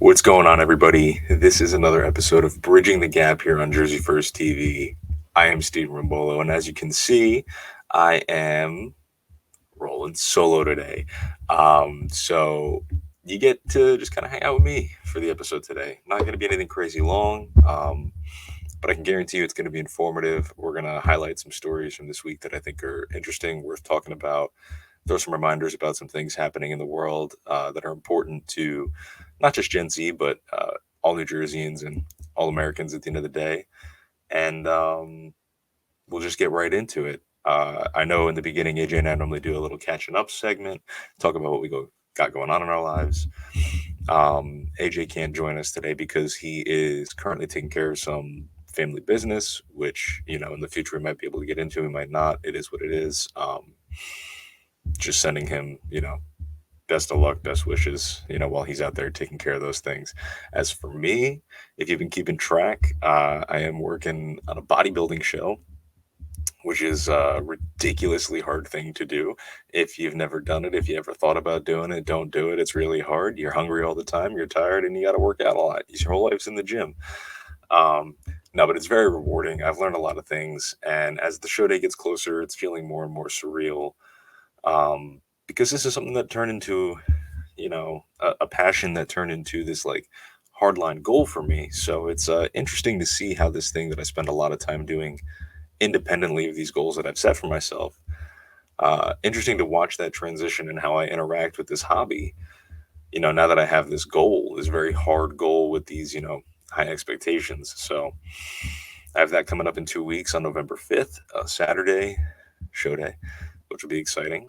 What's going on, everybody? This is another episode of Bridging the Gap here on Jersey First TV. I am Steve Rimbolo, and as you can see, I am rolling solo today. So you get to just kind of hang out with me for the episode today. Not going to be anything crazy long, but I can guarantee you it's going to be informative. We're going to highlight some stories from this week that I think are interesting, worth talking about, throw some reminders about some things happening in the world that are important to not just Gen Z, but all New Jerseyans and all Americans at the end of the day. And we'll just get right into it. I know in the beginning, AJ and I normally do a little catching up segment, talk about what we got going on in our lives. AJ can't join us today because he is currently taking care of some family business, which, in the future we might be able to get into, we might not. It is what it is. Just sending him, best of luck, best wishes, while he's out there taking care of those things. As for me, if you've been keeping track, I am working on a bodybuilding show, which is a ridiculously hard thing to do. If you've never done it, if you ever thought about doing it, don't do it. It's really hard. You're hungry all the time, you're tired, and you got to work out a lot. Your whole life's in the gym. Um, no, but it's very rewarding. I've learned a lot of things, and as the show day gets closer, it's feeling more and more surreal. Um, because this is something that turned into, a passion that turned into this like hardline goal for me. So it's interesting to see how this thing that I spend a lot of time doing independently of these goals that I've set for myself. Interesting to watch that transition and how I interact with this hobby. Now that I have this goal, this very hard goal with these, high expectations. So I have that coming up in 2 weeks on November 5th, Saturday, show day, which will be exciting.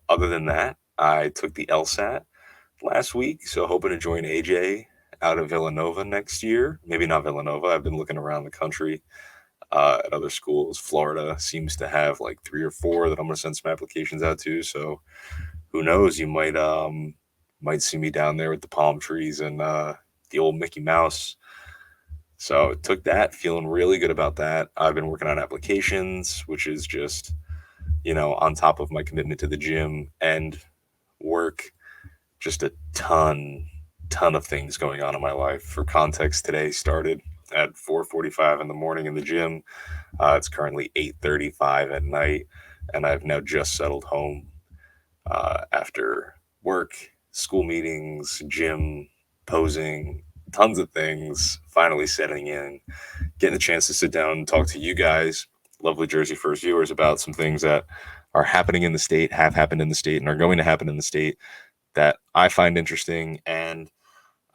Other than that, I took the LSAT last week, so hoping to join AJ out of Villanova next year. Maybe not Villanova. I've been looking around the country at other schools. Florida seems to have like three or four that I'm going to send some applications out to. So who knows? You might see me down there with the palm trees and the old Mickey Mouse. So took that, feeling really good about that. I've been working on applications, which is just on top of my commitment to the gym and work, just a ton of things going on in my life. For context, today started at 4:45 in the morning in the gym. It's currently 8:35 at night, and I've now just settled home after work, school meetings, gym, posing, tons of things. Finally setting in, getting a chance to sit down and talk to you guys, lovely Jersey First viewers, about some things that are happening in the state, have happened in the state, and are going to happen in the state that I find interesting. And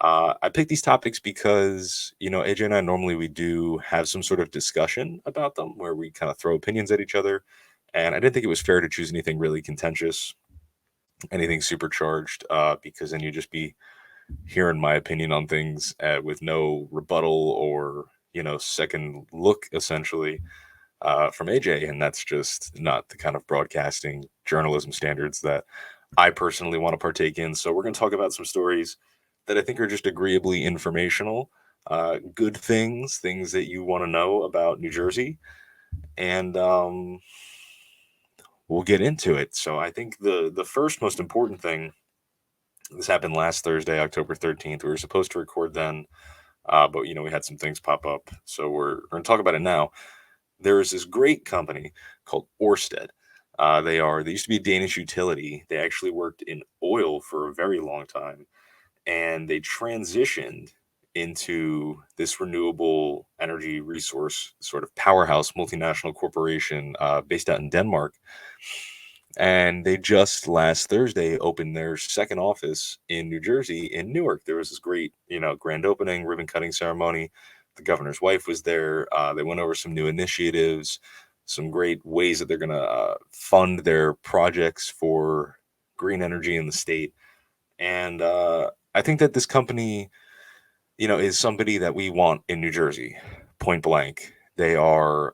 I pick these topics because, AJ and I normally we do have some sort of discussion about them where we kind of throw opinions at each other. And I didn't think it was fair to choose anything really contentious, anything supercharged, because then you just be hearing my opinion on things with no rebuttal or, second look, essentially, from AJ. And that's just not the kind of broadcasting journalism standards that I personally want to partake in. So we're going to talk about some stories that I think are just agreeably informational, good things that you want to know about New Jersey, and we'll get into it. So I think the first most important thing, this happened last Thursday, October 13th. We were supposed to record then, but we had some things pop up, so we're going to talk about it now. There is this great company called Orsted. They used to be a Danish utility. They actually worked in oil for a very long time, and they transitioned into this renewable energy resource sort of powerhouse multinational corporation based out in Denmark. And they just last Thursday opened their second office in New Jersey, in Newark. There was this great, grand opening, ribbon cutting ceremony. The governor's wife was there. They went over some new initiatives, some great ways that they're going to fund their projects for green energy in the state. And I think that this company, is somebody that we want in New Jersey, point blank. They are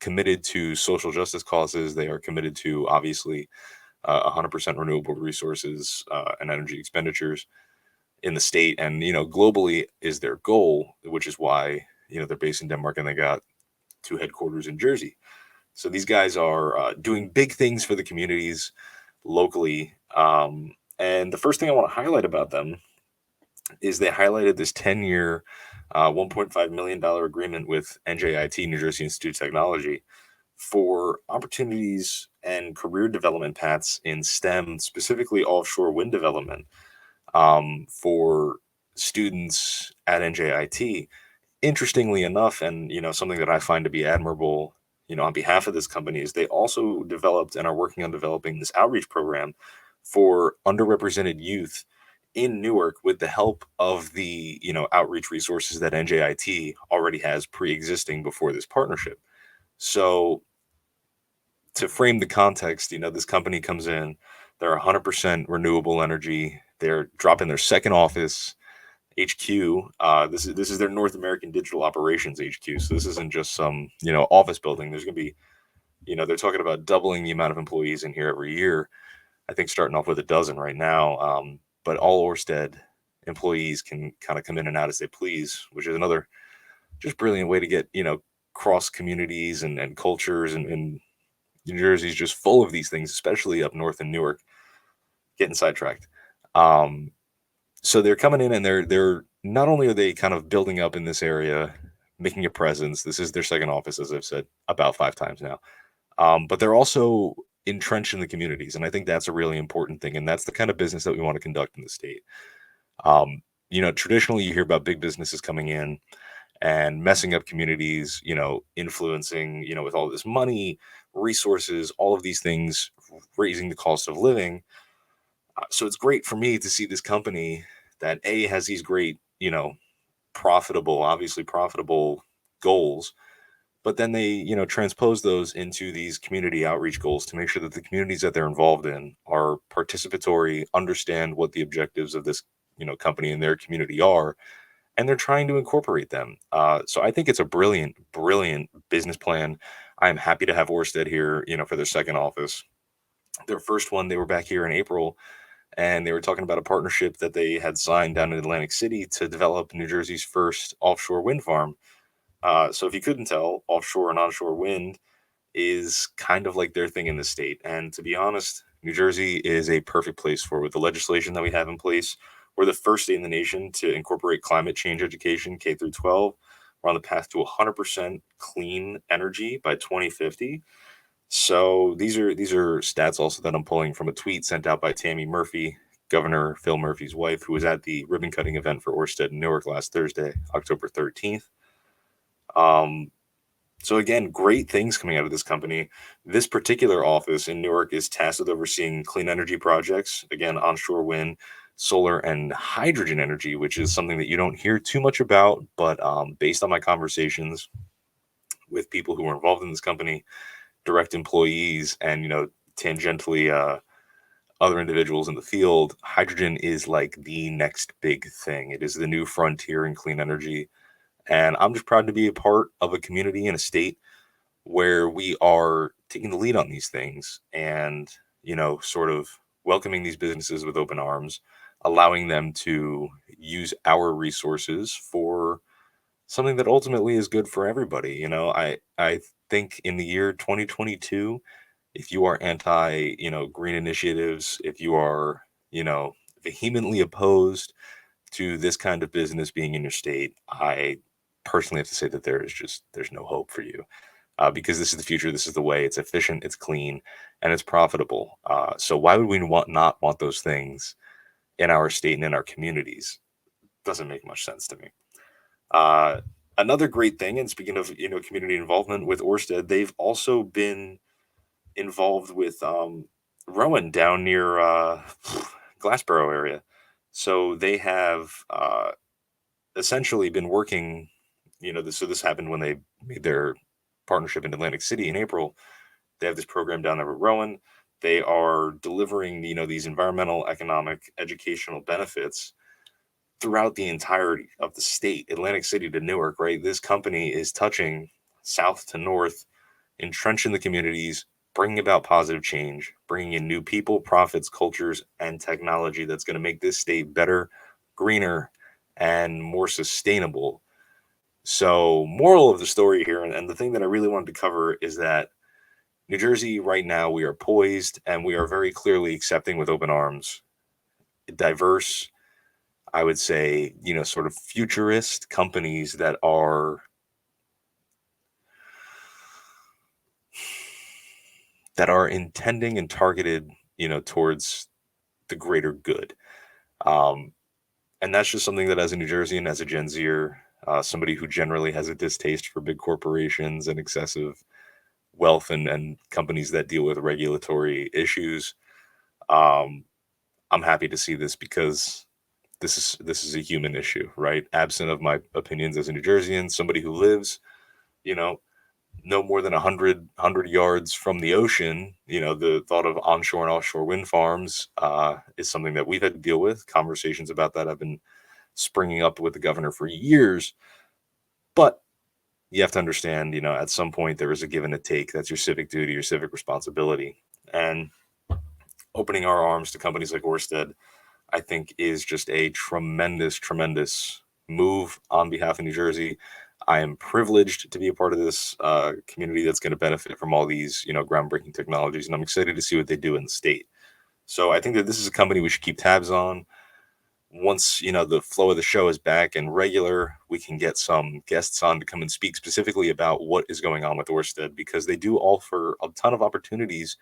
committed to social justice causes. They are committed to, obviously, 100% renewable resources and energy expenditures in the state. And, globally is their goal, which is why, they're based in Denmark and they got two headquarters in Jersey. So these guys are doing big things for the communities locally. And the first thing I want to highlight about them is they highlighted this 10-year, $1.5 million agreement with NJIT, New Jersey Institute of Technology, for opportunities and career development paths in STEM, specifically offshore wind development, for students at NJIT. Interestingly enough, and something that I find to be admirable, on behalf of this company, is they also developed and are working on developing this outreach program for underrepresented youth in Newark with the help of the outreach resources that NJIT already has pre-existing before this partnership. So to frame the context, this company comes in, they're 100% renewable energy. They're dropping their second office HQ. This is their North American Digital Operations HQ. So this isn't just some office building. There's going to be they're talking about doubling the amount of employees in here every year. I think starting off with a dozen right now. But all Orsted employees can kind of come in and out as they please, which is another just brilliant way to get cross communities and cultures, and New Jersey's just full of these things, especially up north in Newark. Getting sidetracked. So they're coming in and they're not only are they kind of building up in this area, making a presence. This is their second office, as I've said about 5 times now. But they're also entrenched in the communities, and I think that's a really important thing. And that's the kind of business that we want to conduct in the state. Traditionally you hear about big businesses coming in and messing up communities, influencing, with all this money, resources, all of these things, raising the cost of living. So it's great for me to see this company that has these great, obviously profitable goals, but then they, transpose those into these community outreach goals to make sure that the communities that they're involved in are participatory, understand what the objectives of this, company in their community are, and they're trying to incorporate them. So I think it's a brilliant, brilliant business plan. I'm happy to have Orsted here, for their second office. Their first one, they were back here in April, and they were talking about a partnership that they had signed down in Atlantic City to develop New Jersey's first offshore wind farm. So if you couldn't tell, offshore and onshore wind is kind of like their thing in the state. And to be honest, New Jersey is a perfect place for it. With the legislation that we have in place. We're the first state in the nation to incorporate climate change education K through 12. We're on the path to 100% clean energy by 2050. So these are stats also that I'm pulling from a tweet sent out by Tammy Murphy, Governor Phil Murphy's wife, who was at the ribbon cutting event for Orsted in Newark last Thursday, October 13th. So again, great things coming out of this company. This particular office in Newark is tasked with overseeing clean energy projects, again, onshore wind, solar, and hydrogen energy, which is something that you don't hear too much about. But based on my conversations with people who are involved in this company, direct employees, and tangentially other individuals in the field, hydrogen is like the next big thing. It is the new frontier in clean energy. And I'm just proud to be a part of a community in a state where we are taking the lead on these things and, sort of welcoming these businesses with open arms, allowing them to use our resources for something that ultimately is good for everybody. I think in the year 2022, if you are anti, green initiatives, if you are, vehemently opposed to this kind of business being in your state, I personally have to say that there's no hope for you, because this is the future. This is the way. It's efficient, it's clean, and it's profitable. So why would we not want those things in our state and in our communities? Doesn't make much sense to me. Uh, Another great thing, and speaking of community involvement with Orsted, they've also been involved with Rowan down near Glassboro area. So they have essentially been working. So this happened when they made their partnership in Atlantic City in April. They have this program down there at Rowan. They are delivering these environmental, economic, educational benefits throughout the entirety of the state, Atlantic City to Newark, right? This company is touching south to north, entrenching the communities, bringing about positive change, bringing in new people, profits, cultures, and technology that's going to make this state better, greener, and more sustainable. So, moral of the story here, and the thing that I really wanted to cover, is that New Jersey, right now, we are poised and we are very clearly accepting with open arms diverse, I would say, sort of futurist companies that are intending and targeted, towards the greater good. Um, and that's just something that, as a New Jerseyan, as a Gen Zer, somebody who generally has a distaste for big corporations and excessive wealth and companies that deal with regulatory issues, um, I'm happy to see this because this is a human issue, right? Absent of my opinions as a New Jerseyan, somebody who lives, you know, no more than 100 yards from the ocean, the thought of onshore and offshore wind farms is something that we've had to deal with. Conversations about that have been springing up with the governor for years. But you have to understand, at some point there is a give and a take. That's your civic duty, your civic responsibility. And opening our arms to companies like Orsted, I think, is just a tremendous, tremendous move on behalf of New Jersey. I am privileged to be a part of this community that's going to benefit from all these, groundbreaking technologies, and I'm excited to see what they do in the state. So I think that this is a company we should keep tabs on. Once the flow of the show is back and regular, we can get some guests on to come and speak specifically about what is going on with Orsted, because they do offer a ton of opportunities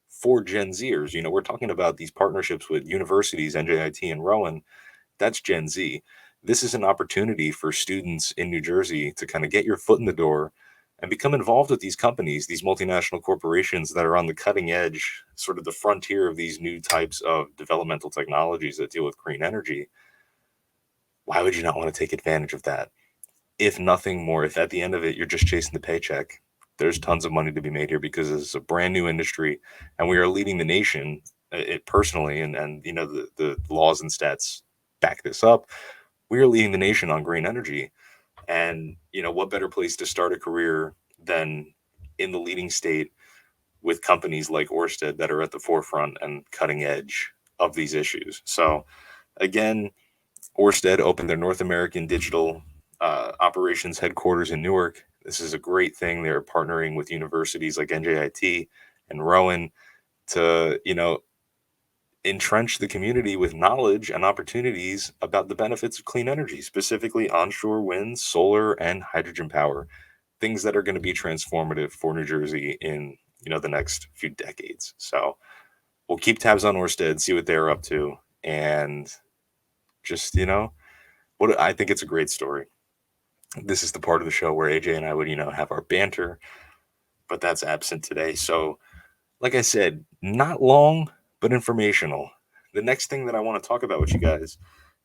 for Gen Zers. We're talking about these partnerships with universities, NJIT and Rowan. That's Gen Z. This is an opportunity for students in New Jersey to kind of get your foot in the door and become involved with these companies, these multinational corporations that are on the cutting edge, sort of the frontier of these new types of developmental technologies that deal with green energy. Why would you not want to take advantage of that? If nothing more, if at the end of it, you're just chasing the paycheck, there's tons of money to be made here because it's a brand new industry and we are leading the nation, it personally, and the laws and stats back this up. We are leading the nation on green energy. And, what better place to start a career than in the leading state with companies like Orsted that are at the forefront and cutting edge of these issues. So, again, Orsted opened their North American digital operations headquarters in Newark. This is a great thing. They're partnering with universities like NJIT and Rowan to, entrench the community with knowledge and opportunities about the benefits of clean energy, specifically onshore wind, solar, and hydrogen power, things that are going to be transformative for New Jersey in, the next few decades. So we'll keep tabs on Orsted, see what they're up to, and just, what I think it's a great story. This is the part of the show where AJ and I would, have our banter, but that's absent today. So, like I said, not long, but informational. The next thing that I want to talk about with you guys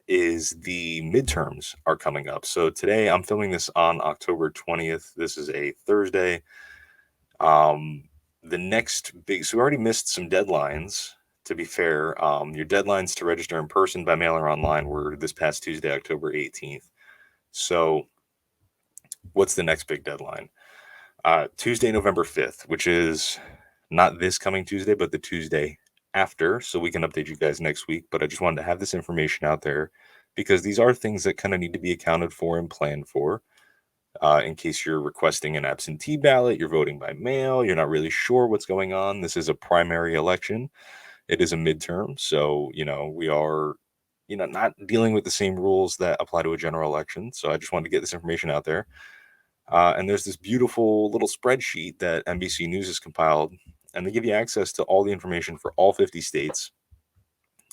is the midterms are coming up. So today I'm filming this on October 20th. This is a Thursday. The next big, so we already missed some deadlines. To be fair, your deadlines to register in person, by mail, or online were this past Tuesday, October 18th. So what's the next big deadline? Tuesday, November 5th, which is not this coming Tuesday, but the Tuesday after. So we can update you guys next week. But I just wanted to have this information out there because these are things that kind of need to be accounted for and planned for. In case you're requesting an absentee ballot, you're voting by mail, you're not really sure what's going on. This is a primary election. It is a midterm. So, we are, not dealing with the same rules that apply to a general election. So I just wanted to get this information out there. And there's this beautiful little spreadsheet that NBC News has compiled, and they give you access to all the information for all 50 states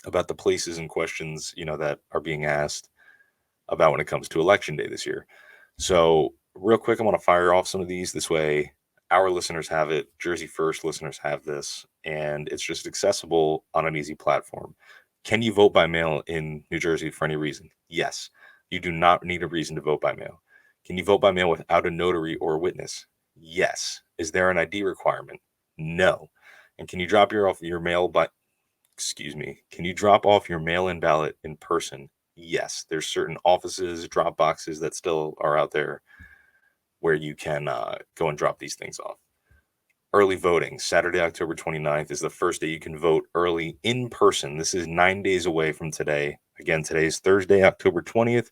about the places and questions, that are being asked about when it comes to election day this year. So, real quick, I want to fire off some of these. This way, our listeners have it, Jersey First listeners have this, and it's just accessible on an easy platform. Can you vote by mail in New Jersey for any reason? Yes. You do not need a reason to vote by mail. Can you vote by mail without a notary or a witness? Yes. Is there an ID requirement? No. And can you drop your mail by can you drop off your mail-in ballot in person? Yes. There's certain offices, drop boxes that still are out there where you can go and drop these things off. Early voting, Saturday, October 29th is the first day you can vote early in person. This is 9 days away from today. Again, today is Thursday, October 20th.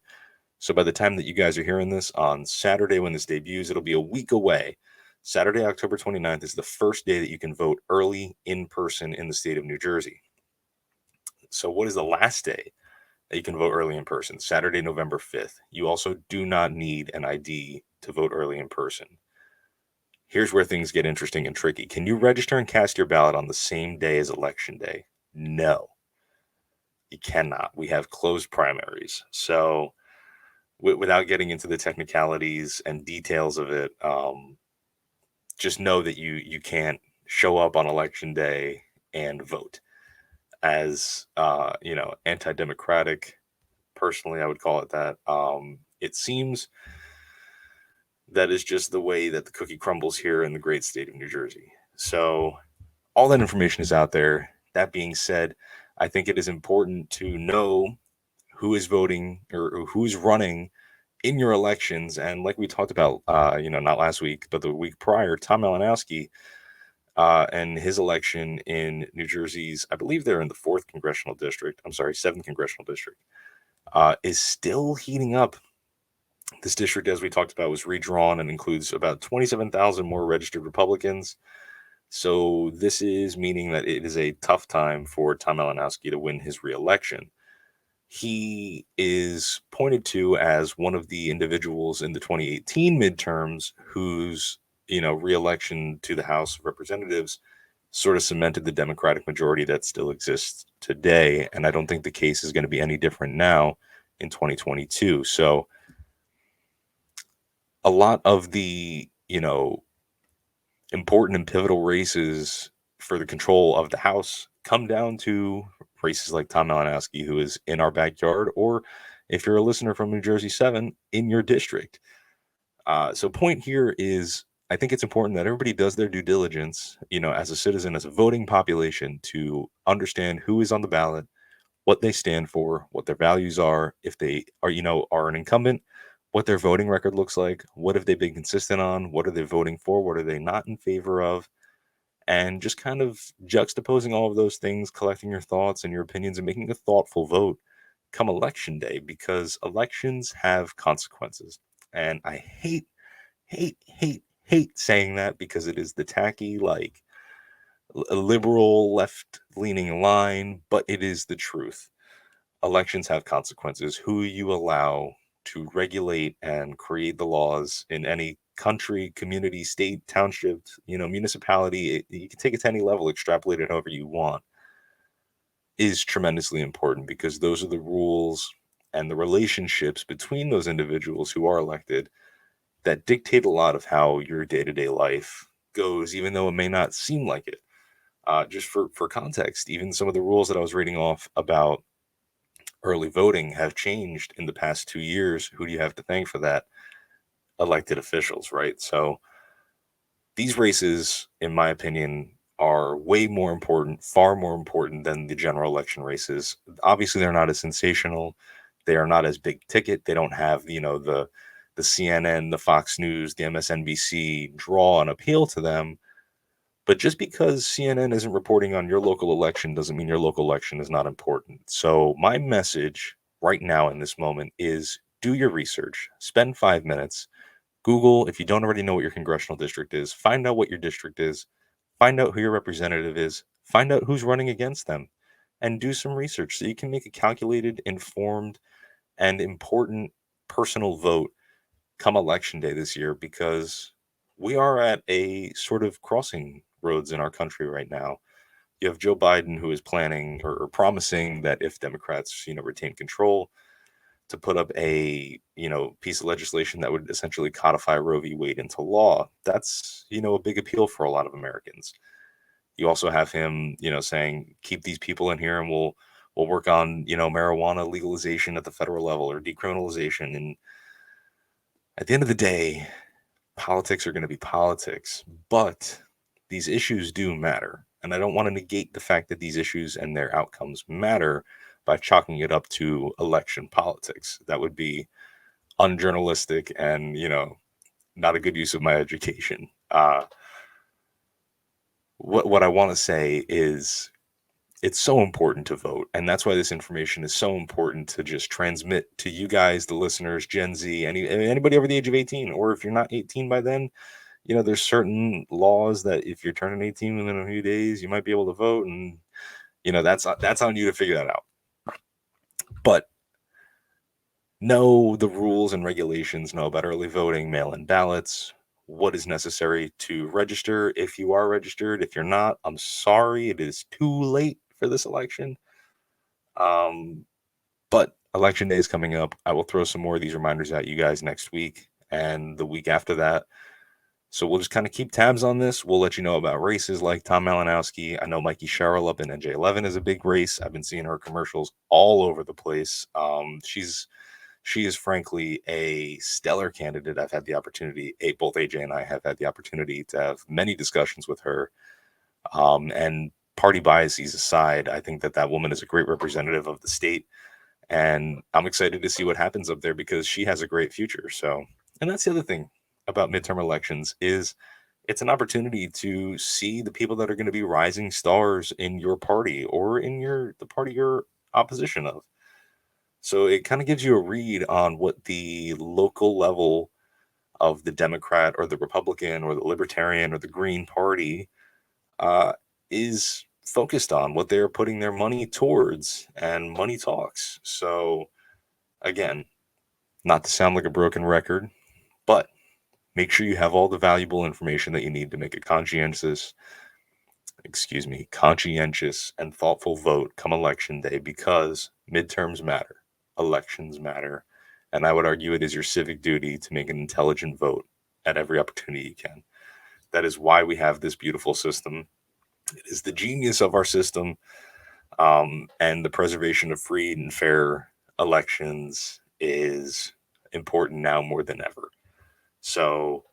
So by the time that you guys are hearing this on Saturday when this debuts, it'll be a week away. Saturday, October 29th is the first day that you can vote early in person in the state of New Jersey. So what is the last day You can vote early in person, Saturday, November 5th. You also do not need an ID to vote early in person. Here's where things get interesting and tricky. Can you register and cast your ballot on the same day as Election Day? No, you cannot. We have closed primaries. So, without getting into the technicalities and details of it, just know that you can't show up on Election Day and vote. As anti-democratic, personally, I would call it that. It seems that is just the way that the cookie crumbles here in the great state of New Jersey. So all that information is out there. That being said, I think it is important to know who is voting or who's running in your elections. And like we talked about, not last week, but the week prior, Tom Malinowski and his election in New Jersey's, I believe they're in the 4th congressional district. I'm sorry, 7th congressional district, is still heating up. This district, as we talked about, was redrawn and includes about 27,000 more registered Republicans. So this is meaning that it is a tough time for Tom Malinowski to win his reelection. He is pointed to as one of the individuals in the 2018 midterms whose, reelection to the House of Representatives sort of cemented the Democratic majority that still exists today. And I don't think the case is going to be any different now in 2022. So a lot of the, important and pivotal races for the control of the House come down to races like Tom Malinowski, who is in our backyard, or if you're a listener from New Jersey 7, in your district. So point here is, I think it's important that everybody does their due diligence, as a citizen, as a voting population, to understand who is on the ballot, what they stand for, what their values are, if they are an incumbent, what their voting record looks like, what have they been consistent on, what are they voting for, what are they not in favor of, and just kind of juxtaposing all of those things, collecting your thoughts and your opinions and making a thoughtful vote come election day, because elections have consequences. And I hate saying that, because it is the tacky, like, a liberal left-leaning line, but it is the truth. Elections have consequences. Who you allow to regulate and create the laws in any country, community, state, township, municipality, you can take it to any level, extrapolate it however you want, is tremendously important, because those are the rules and the relationships between those individuals who are elected that dictate a lot of how your day-to-day life goes, even though it may not seem like it. Just for context, even some of the rules that I was reading off about early voting have changed in the past 2 years. Who do you have to thank for that? Elected officials, right? So these races, in my opinion, are way more important, far more important than the general election races. Obviously, they're not as sensational. They are not as big ticket. They don't have, the CNN, the Fox News, the MSNBC draw and appeal to them. But just because CNN isn't reporting on your local election doesn't mean your local election is not important. So my message right now in this moment is, do your research, spend 5 minutes, Google, if you don't already know what your congressional district is, find out what your district is, find out who your representative is, find out who's running against them, and do some research so you can make a calculated, informed, and important personal vote come election day this year, because we are at a sort of crossing roads in our country right now. You have Joe Biden, who is planning or promising that if Democrats, retain control, to put up a, piece of legislation that would essentially codify Roe v. Wade into law. That's, a big appeal for a lot of Americans. You also have him, saying, keep these people in here and we'll work on, marijuana legalization at the federal level, or decriminalization. And at the end of the day, politics are going to be politics, but these issues do matter. And I don't want to negate the fact that these issues and their outcomes matter by chalking it up to election politics. That would be unjournalistic and, not a good use of my education. What I want to say is, it's so important to vote, and that's why this information is so important to just transmit to you guys, the listeners, Gen Z, anybody over the age of 18, or if you're not 18 by then, there's certain laws that if you're turning 18 within a few days, you might be able to vote, and that's on you to figure that out. But know the rules and regulations, know about early voting, mail-in ballots, what is necessary to register if you are registered. If you're not, I'm sorry, it is too late for this election. But election day is coming up. I will throw some more of these reminders at you guys next week and the week after that. So we'll just kind of keep tabs on this. We'll let you know about races like Tom Malinowski. I know Mikey Sherrill up in NJ11 is a big race. I've been seeing her commercials all over the place. She is frankly a stellar candidate. I've had the opportunity, both AJ and I have had the opportunity to have many discussions with her. And party biases aside, I think that woman is a great representative of the state. And I'm excited to see what happens up there because she has a great future. So, and that's the other thing about midterm elections is it's an opportunity to see the people that are going to be rising stars in your party or in the party you're opposition of. So it kind of gives you a read on what the local level of the Democrat or the Republican or the Libertarian or the Green Party uh, is focused on, what they're putting their money towards, and money talks. So again, not to sound like a broken record, but make sure you have all the valuable information that you need to make a conscientious and thoughtful vote come election day, because midterms matter, elections matter, and I would argue it is your civic duty to make an intelligent vote at every opportunity you can. That is why we have this beautiful system. It is the genius of our system, and the preservation of free and fair elections is important now more than ever. So,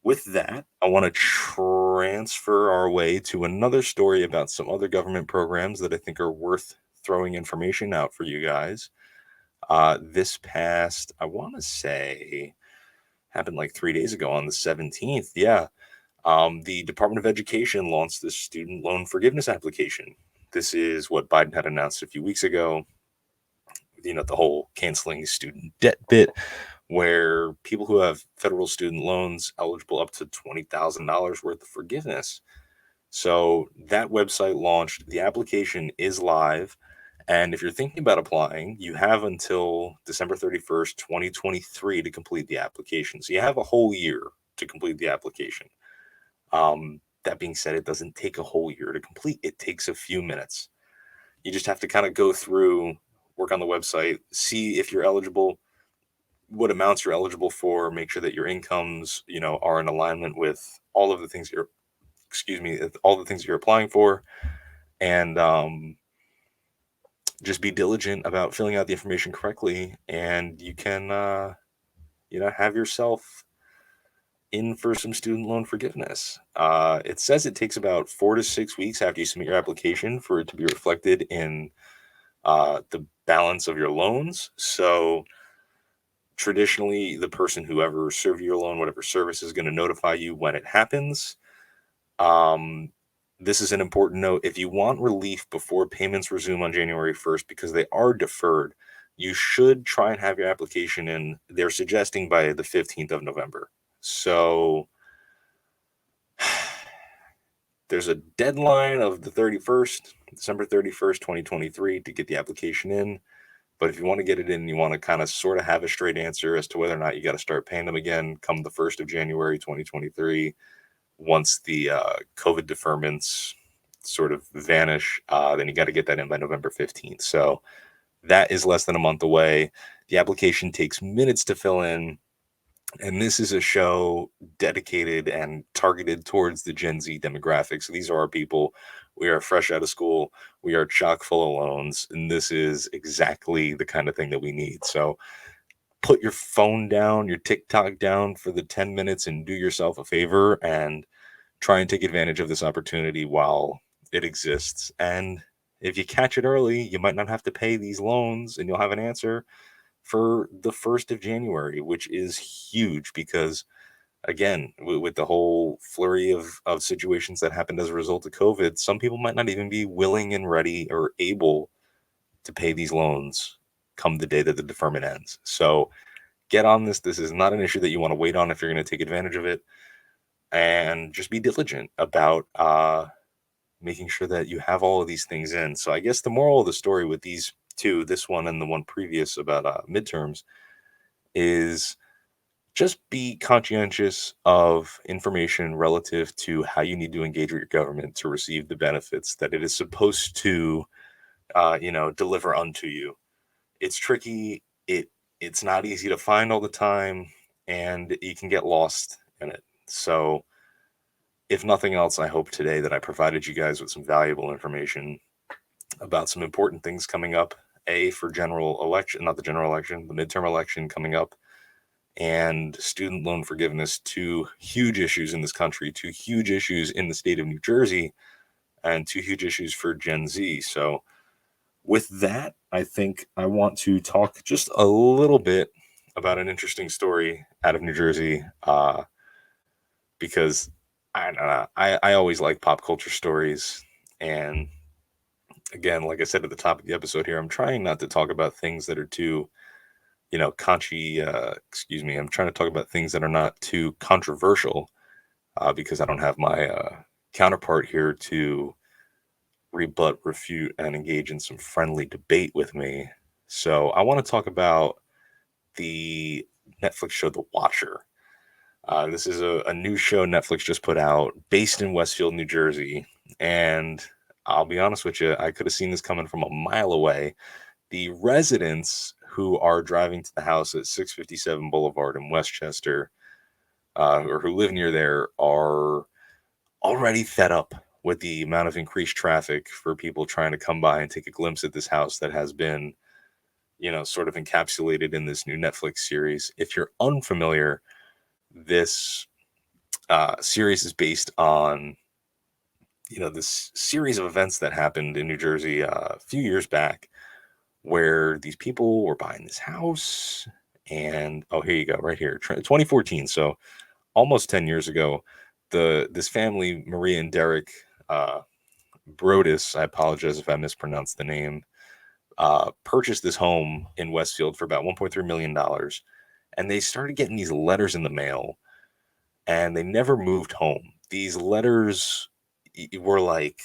with that, I want to transfer our way to another story about some other government programs that I think are worth throwing information out for you guys. This past, I want to say, happened like 3 days ago on the 17th. Yeah. The Department of Education launched the student loan forgiveness application. This is what Biden had announced a few weeks ago. The whole canceling student debt bit, where people who have federal student loans eligible up to $20,000 worth of forgiveness. So that website launched. The application is live. And if you're thinking about applying, you have until December 31st, 2023 to complete the application. So you have a whole year to complete the application. That being said, it doesn't take a whole year to complete. It takes a few minutes. You just have to kind of go through, work on the website, see if you're eligible, what amounts you're eligible for, make sure that your incomes, are in alignment with all of the things all the things you're applying for, and just be diligent about filling out the information correctly, and you can, have yourself in for some student loan forgiveness. It says it takes about 4 to 6 weeks after you submit your application for it to be reflected in the balance of your loans. So traditionally, the person whoever served your loan, whatever service, is going to notify you when it happens. This is an important note. If you want relief before payments resume on January 1st, because they are deferred, you should try and have your application in, they're suggesting, by the 15th of November. So there's a deadline of the 31st, December 31st, 2023 to get the application in. But if you want to get it in, you want to kind of sort of have a straight answer as to whether or not you got to start paying them again come the 1st of January, 2023, once the COVID deferments sort of vanish, then you got to get that in by November 15th. So that is less than a month away. The application takes minutes to fill in. And this is a show dedicated and targeted towards the Gen Z demographics. These are our people. We are fresh out of school. We are chock full of loans. And this is exactly the kind of thing that we need. So put your phone down, your TikTok down for the 10 minutes, and do yourself a favor and try and take advantage of this opportunity while it exists. And if you catch it early, you might not have to pay these loans, and you'll have an answer for the 1st of January, which is huge because, again, with the whole flurry of situations that happened as a result of COVID, some people might not even be willing and ready or able to pay these loans come the day that the deferment ends. So get on this. This is not an issue that you want to wait on if you're going to take advantage of it. And just be diligent about making sure that you have all of these things in. So I guess the moral of the story with these two, this one and the one previous about midterms, is just be conscientious of information relative to how you need to engage with your government to receive the benefits that it is supposed to, deliver unto you. It's tricky. It's not easy to find all the time, and you can get lost in it. So, if nothing else, I hope today that I provided you guys with some valuable information about some important things coming up. For general election, not the general election, the midterm election coming up, and student loan forgiveness, two huge issues in this country, two huge issues in the state of New Jersey, and two huge issues for Gen Z. So, with that, I think I want to talk just a little bit about an interesting story out of New Jersey, because I don't know, I always like pop culture stories. And again, like I said at the top of the episode here, I'm trying not to talk about things that are too, I'm trying to talk about things that are not too controversial, because I don't have my counterpart here to rebut, refute, and engage in some friendly debate with me. So I want to talk about the Netflix show The Watcher. This is a new show Netflix just put out based in Westfield, New Jersey. And I'll be honest with you, I could have seen this coming from a mile away. The residents who are driving to the house at 657 Boulevard in Westchester, or who live near there, are already fed up with the amount of increased traffic for people trying to come by and take a glimpse at this house that has been, sort of encapsulated in this new Netflix series. If you're unfamiliar, this series is based on, this series of events that happened in New Jersey a few years back, where these people were buying this house. And here you go, right here, 2014. So almost 10 years ago, this family, Maria and Derek Brodus, I apologize if I mispronounced the name, purchased this home in Westfield for about $1.3 million. And they started getting these letters in the mail, and they never moved home. These letters were like,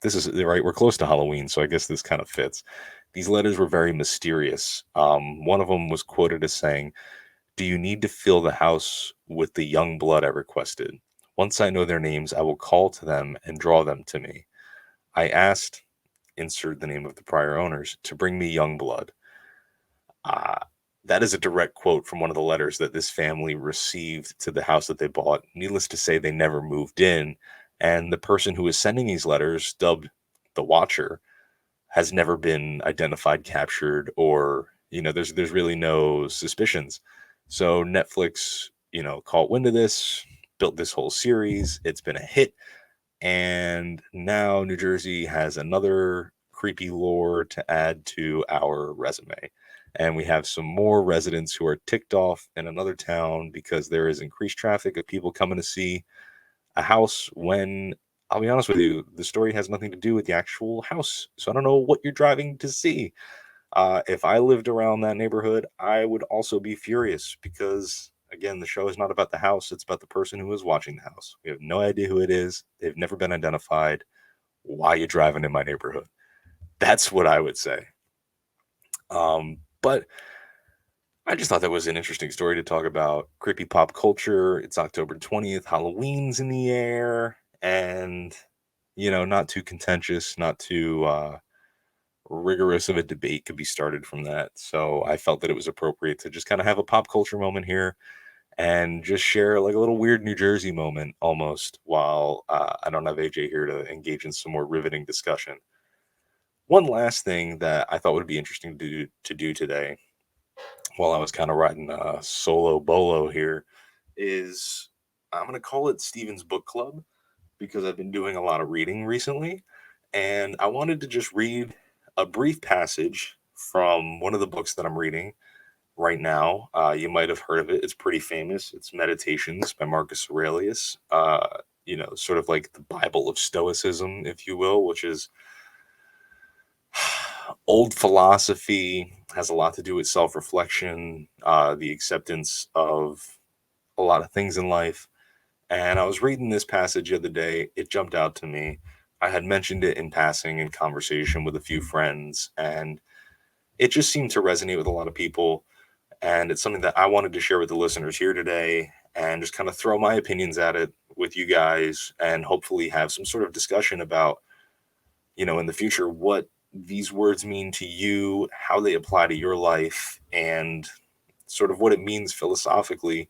this is right, we're close to Halloween, so I guess this kind of fits. These letters were very mysterious. One of them was quoted as saying, "Do you need to fill the house with the young blood I requested? Once I know their names, I will call to them and draw them to me. I asked," insert the name of the prior owners, "to bring me young blood." Uh, that is a direct quote from one of the letters that this family received to the house that they bought. Needless to say, they never moved in. And the person who is sending these letters, dubbed the Watcher, has never been identified, captured, or, there's really no suspicions. So Netflix, caught wind of this, built this whole series. It's been a hit. And now New Jersey has another creepy lore to add to our resume. And we have some more residents who are ticked off in another town because there is increased traffic of people coming to see a house when, I'll be honest with you, the story has nothing to do with the actual house. So I don't know what you're driving to see. If I lived around that neighborhood, I would also be furious because, again, the show is not about the house. It's about the person who is watching the house. We have no idea who it is. They've never been identified. Why are you driving in my neighborhood? That's what I would say. But I just thought that was an interesting story to talk about. Creepy pop culture. It's October 20th. Halloween's in the air. And, not too contentious, not too rigorous of a debate could be started from that. So I felt that it was appropriate to just kind of have a pop culture moment here and just share like a little weird New Jersey moment almost, while I don't have AJ here to engage in some more riveting discussion. One last thing that I thought would be interesting to do today, while I was kind of riding solo bolo here, is I'm going to call it Steven's Book Club, because I've been doing a lot of reading recently. And I wanted to just read a brief passage from one of the books that I'm reading right now. You might have heard of it. It's pretty famous. It's Meditations by Marcus Aurelius. Sort of like the Bible of Stoicism, if you will, which is old philosophy, has a lot to do with self-reflection, the acceptance of a lot of things in life. And I was reading this passage the other day. It jumped out to me. I had mentioned it in passing in conversation with a few friends, and it just seemed to resonate with a lot of people. And it's something that I wanted to share with the listeners here today and just kind of throw my opinions at it with you guys and hopefully have some sort of discussion about, in the future, what these words mean to you, how they apply to your life, and sort of what it means philosophically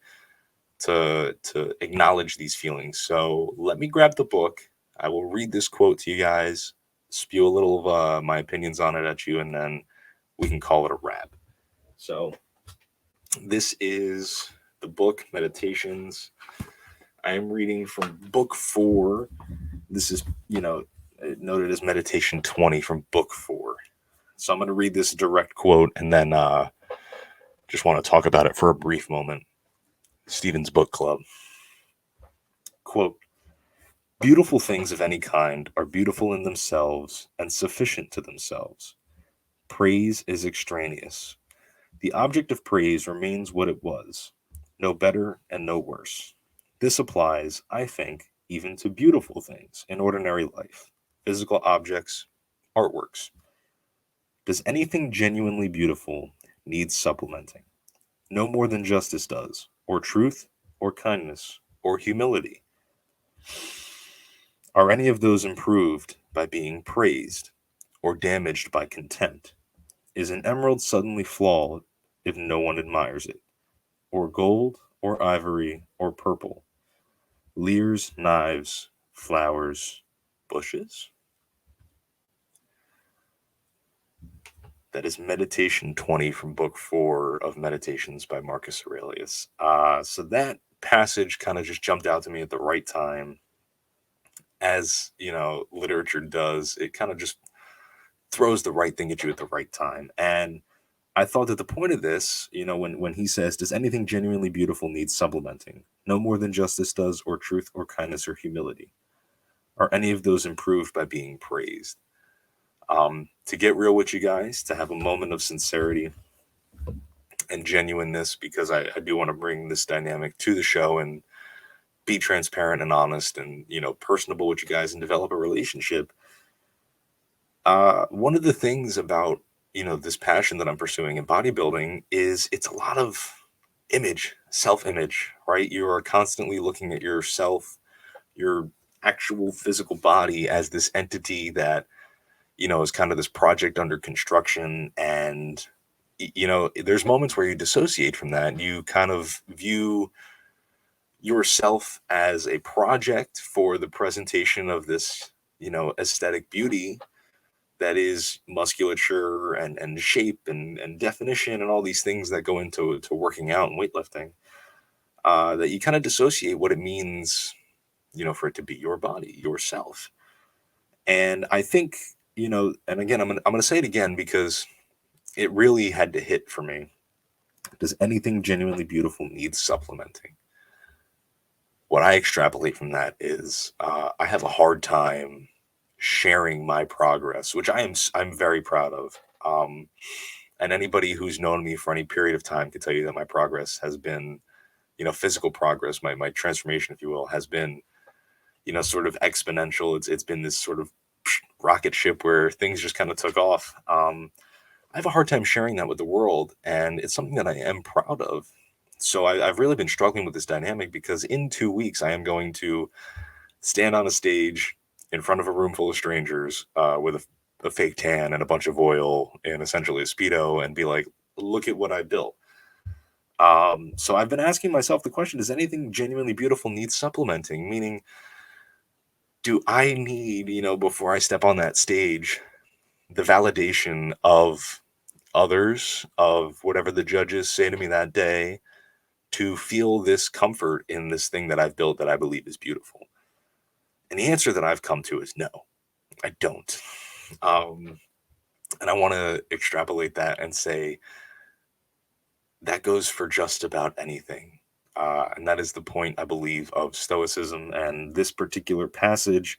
to acknowledge these feelings. So let me grab the book. I will read this quote to you guys, spew a little of my opinions on it at you, and then we can call it a wrap. So this is the book Meditations. I am reading from book 4. This is, noted as Meditation 20 from book 4. So I'm going to read this direct quote and then just want to talk about it for a brief moment. Stephen's Book Club. Quote, beautiful things of any kind are beautiful in themselves and sufficient to themselves. Praise is extraneous. The object of praise remains what it was, no better and no worse. This applies, I think, even to beautiful things in ordinary life, physical objects, artworks. Does anything genuinely beautiful need supplementing? No more than justice does, or truth, or kindness, or humility. Are any of those improved by being praised, or damaged by contempt? Is an emerald suddenly flawed if no one admires it? Or gold, or ivory, or purple? Lyres, knives, flowers, bushes? That is Meditation 20 from book 4 of Meditations by Marcus Aurelius. So that passage kind of just jumped out to me at the right time. As, literature does, it kind of just throws the right thing at you at the right time. And I thought that the point of this, when he says, does anything genuinely beautiful need supplementing? No more than justice does, or truth, or kindness, or humility. Are any of those improved by being praised? To get real with you guys, to have a moment of sincerity and genuineness, because I do want to bring this dynamic to the show and be transparent and honest and, personable with you guys and develop a relationship. One of the things about, this passion that I'm pursuing in bodybuilding is it's a lot of self-image, right? You are constantly looking at yourself, your actual physical body as this entity that, is kind of this project under construction. And, there's moments where you dissociate from that. You kind of view yourself as a project for the presentation of this, aesthetic beauty that is musculature and shape and definition and all these things that go into working out and weightlifting, that you kind of dissociate what it means, for it to be your body, yourself. And I think, and again, I'm gonna say it again because it really had to hit for me. Does anything genuinely beautiful need supplementing? What I extrapolate from that is I have a hard time sharing my progress, which I'm very proud of. And anybody who's known me for any period of time can tell you that my progress has been, physical progress, my transformation, if you will, has been, sort of exponential. It's been this sort of rocket ship where things just kind of took off. I have a hard time sharing that with the world, and it's something that I am proud of. So I've really been struggling with this dynamic because in 2 weeks I am going to stand on a stage in front of a room full of strangers with a fake tan and a bunch of oil and essentially a Speedo and be like, look at what I built. So I've been asking myself the question, does anything genuinely beautiful need supplementing? Meaning, do I need, before I step on that stage, the validation of others, of whatever the judges say to me that day, to feel this comfort in this thing that I've built that I believe is beautiful? And the answer that I've come to is no, I don't. And I want to extrapolate that and say that goes for just about anything. And that is the point, I believe, of Stoicism and this particular passage.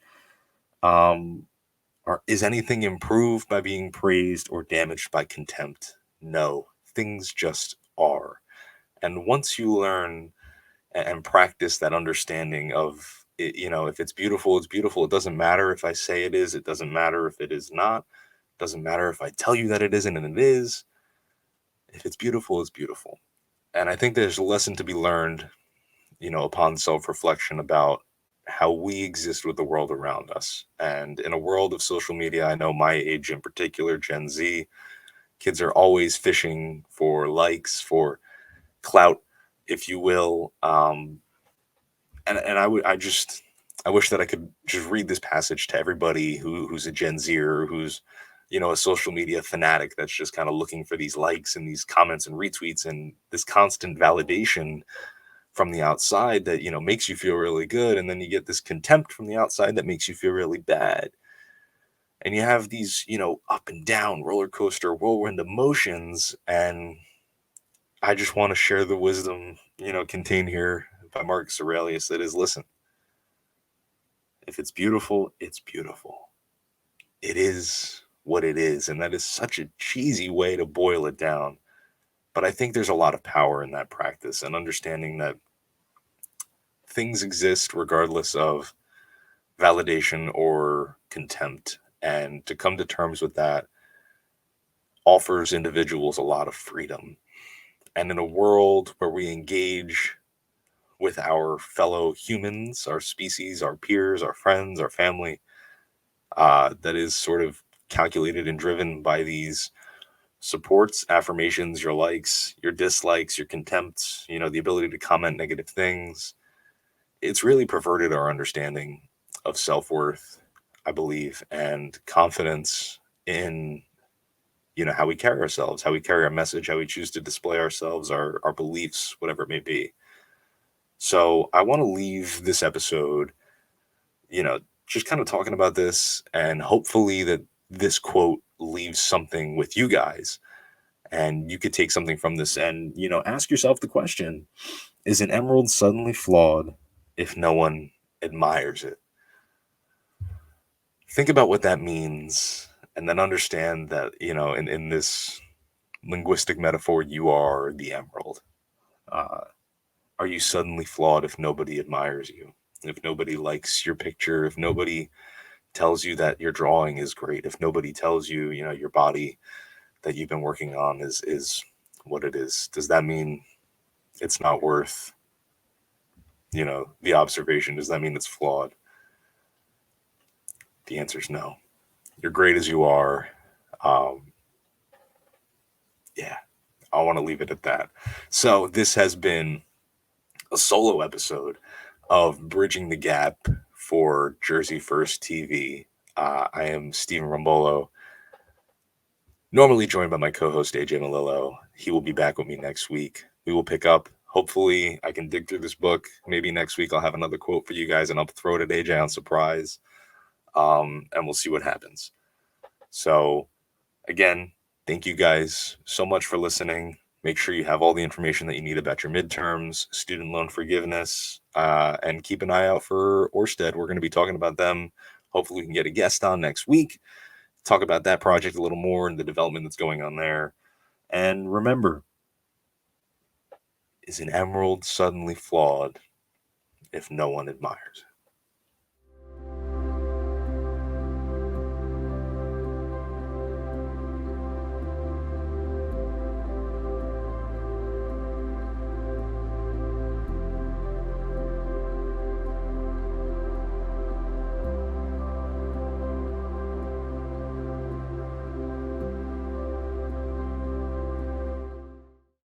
Is anything improved by being praised or damaged by contempt? No, things just are. And once you learn and practice that understanding of if it's beautiful, it's beautiful. It doesn't matter if I say it is. It doesn't matter if it is not. It doesn't matter if I tell you that it isn't and it is. If it's beautiful, it's beautiful. And I think there's a lesson to be learned, upon self-reflection about how we exist with the world around us. And in a world of social media, I know my age in particular, Gen Z, kids are always fishing for likes, for clout, if you will. And I wish that I could just read this passage to everybody who's a Gen Zer, who's a social media fanatic that's just kind of looking for these likes and these comments and retweets and this constant validation from the outside that makes you feel really good, and then you get this contempt from the outside that makes you feel really bad. And you have these up and down roller coaster whirlwind emotions. And I just want to share the wisdom contained here by Marcus Aurelius, that is, listen, if it's beautiful, it's beautiful. It is what it is. And that is such a cheesy way to boil it down. But I think there's a lot of power in that practice, and understanding that things exist regardless of validation or contempt. And to come to terms with that offers individuals a lot of freedom. And in a world where we engage with our fellow humans, our species, our peers, our friends, our family, that is sort of calculated and driven by these supports, affirmations, your likes, your dislikes, your contempts, the ability to comment negative things. It's really perverted our understanding of self-worth, I believe, and confidence in how we carry ourselves, how we carry our message, how we choose to display ourselves, our beliefs, whatever it may be. So I want to leave this episode, just kind of talking about this, and hopefully that this quote leaves something with you guys, and you could take something from this and, ask yourself the question, is an emerald suddenly flawed if no one admires it? Think about what that means, and then understand that, in this linguistic metaphor, you are the emerald. Are you suddenly flawed if nobody admires you? If nobody likes your picture, if nobody tells you that your drawing is great, if nobody tells you, your body that you've been working on is what it is, does that mean it's not worth, the observation? Does that mean it's flawed? The answer is no. You're great as you are. Yeah, I want to leave it at that. So this has been a solo episode of Bridging the Gap for Jersey First TV. I am Stephen Rombolo, normally joined by my co-host AJ Malillo. He will be back with me next week. We will pick up. Hopefully, I can dig through this book. Maybe next week I'll have another quote for you guys, and I'll throw it at AJ on surprise. And we'll see what happens. So, again, thank you guys so much for listening. Make sure you have all the information that you need about your midterms, student loan forgiveness, and keep an eye out for Orsted. We're going to be talking about them. Hopefully we can get a guest on next week, talk about that project a little more and the development that's going on there. And remember, is an emerald suddenly flawed if no one admires it?